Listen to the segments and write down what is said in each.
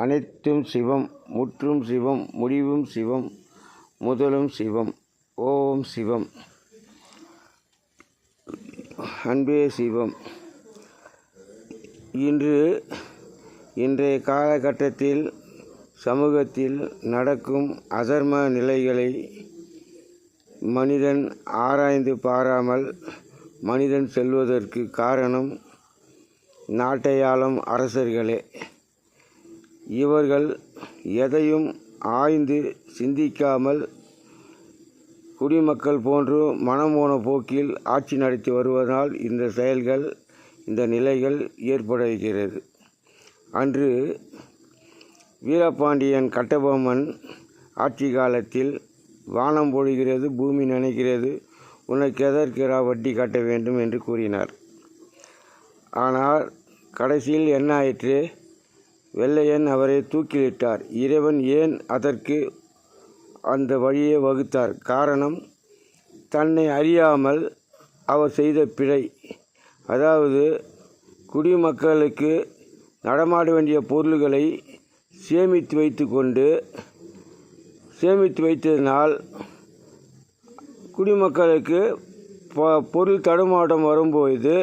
அனைத்தும் சிவம், முற்றும் சிவம், முடிவும் சிவம், முதலும் சிவம். ஓம் சிவம். அன்பே சிவம். இன்றைய காலகட்டத்தில் சமூகத்தில் நடக்கும் அதர்ம நிலைகளை மனிதன் ஆராய்ந்து பாராமல் மனிதன் செல்வதற்கு காரணம் நாட்டை ஆளும் அரசர்களே. இவர்கள் எதையும் ஆய்ந்து சிந்திக்காமல் குடிமக்கள் போன்று மனமோன போக்கில் ஆட்சி நடத்தி வருவதால் இந்த செயல்கள், இந்த நிலைகள் ஏற்படுகிறது. அன்று வீரபாண்டியன் கட்டபொம்மன் ஆட்சி காலத்தில் வானம் பொழிகிறது, பூமி நனைகிறது, உனக்கு எதற்கு வட்டி கட்ட வேண்டும் என்று கூறினார். ஆனால் கடைசியில் என்ன ஆயிற்று? வெள்ளையன் அவரை தூக்கிலிட்டார். இறைவன் ஏன் அதற்கு அந்த வழியை வகுத்தார்? காரணம், தன்னை அறியாமல் அவர் செய்த பிழை. அதாவது குடிமக்களுக்கு நடமாட வேண்டிய பொருள்களை சேமித்து வைத்ததினால் குடிமக்களுக்கு பொருள் தடுமாட்டம் வரும்போது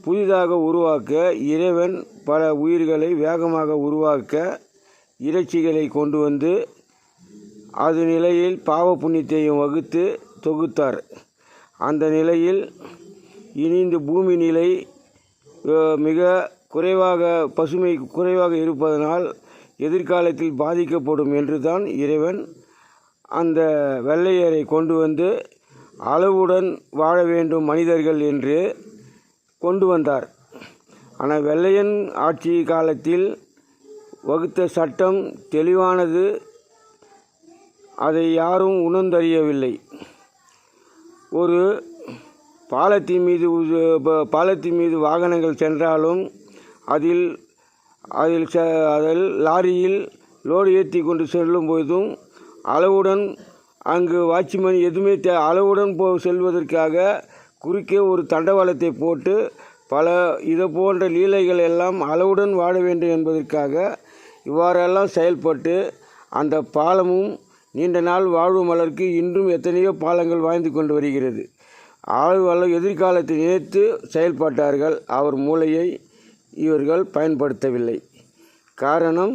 புதிதாக உருவாக்க இறைவன் பல உயிர்களை வேகமாக உருவாக்க இறைச்சிகளை கொண்டு வந்து அது நிலையில் பாவ புண்ணியத்தையும் வகுத்து தொகுத்தார். அந்த நிலையில் இனி இந்த பூமி நிலை மிக குறைவாக, பசுமை குறைவாக இருப்பதனால் எதிர்காலத்தில் பாதிக்கப்படும் என்று தான் இறைவன் அந்த வெள்ளையரை கொண்டு வந்து அளவுடன் வாழ வேண்டும் மனிதர்கள் என்று கொண்டு வந்தார். ஆனால் வெள்ளையன் ஆட்சி காலத்தில் வகுத்த சட்டம் தெளிவானது, அதை யாரும் உணர்ந்தறியவில்லை. ஒரு பாலத்தின் மீது வாகனங்கள் சென்றாலும் அதில் லாரியில் லோடு ஏற்றி கொண்டு செல்லும் போதும் அளவுடன், அங்கு வாட்ச்மேன் எதுவுமே அளவுடன் செல்வதற்காக குறுக்கே ஒரு தண்டவாளத்தை போட்டு பல இது போன்ற லீலைகள் எல்லாம் அளவுடன் வாழ வேண்டும் என்பதற்காக இவ்வாறெல்லாம் செயல்பட்டு அந்த பாலமும் நீண்ட நாள் வாழும் அளவிற்கு இன்றும் எத்தனையோ பாலங்கள் வாழ்ந்து கொண்டு வருகிறது. எதிர்காலத்தை நினைத்து செயல்பட்டார்கள். அவர் மூளையை இவர்கள் பயன்படுத்தவில்லை. காரணம்,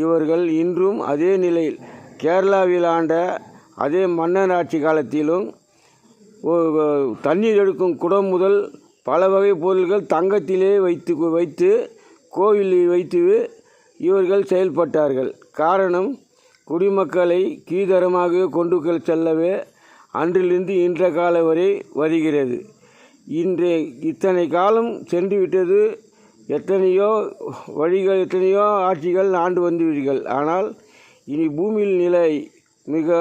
இவர்கள் இன்றும் அதே நிலையில் கேரளாவில் ஆண்ட அதே மன்னர் ஆட்சி காலத்திலும் தண்ணீர் எடுக்கும் குடம் முதல் பல வகை பொருள்கள் தங்கத்திலே வைத்து கோவிலில் வைத்து இவர்கள் செயல்பட்டார்கள். காரணம், குடிமக்களை கீழ்தரமாக கொண்டு செல்லவே அன்றிலிருந்து இன்ற காலம் வரை வருகிறது. இத்தனை காலம் சென்று விட்டது. எத்தனையோ வழிகள், எத்தனையோ ஆட்சிகள் ஆண்டு வந்துவிட்டீர்கள். ஆனால் இனி பூமியில் நிலை மிக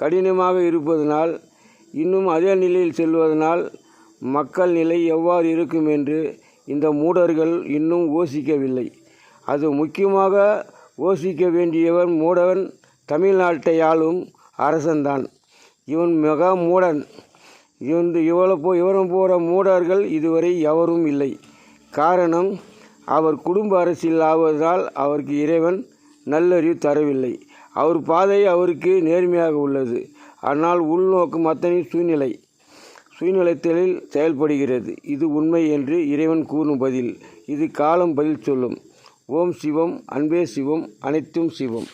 கடினமாக இருப்பதனால், இன்னும் அதே நிலையில் செல்வதனால் மக்கள் நிலை எவ்வாறு இருக்கும் என்று இந்த மூடர்கள் இன்னும் யோசிக்கவில்லை. அது முக்கியமாக யோசிக்க வேண்டியவன் மூடவன், தமிழ்நாட்டை ஆளும் அரசன்தான். இவன் மிக மூடன். இவரும் போகிற மூடர்கள் இதுவரை எவரும் இல்லை. காரணம், அவர் குடும்ப அரசியல் ஆவதால் அவருக்கு இறைவன் நல்லறிவு தரவில்லை. அவர் பாதை அவருக்கு நேர்மையாக உள்ளது. ஆனால் உள்நோக்கும் அத்தனை சுயநிலைத்தலில் செயல்படுகிறது. இது உண்மை என்று இறைவன் கூறும் பதில். இது காலம் பதில் சொல்லும். ஓம் சிவம். அன்பே சிவம். அனைத்தும் சிவம்.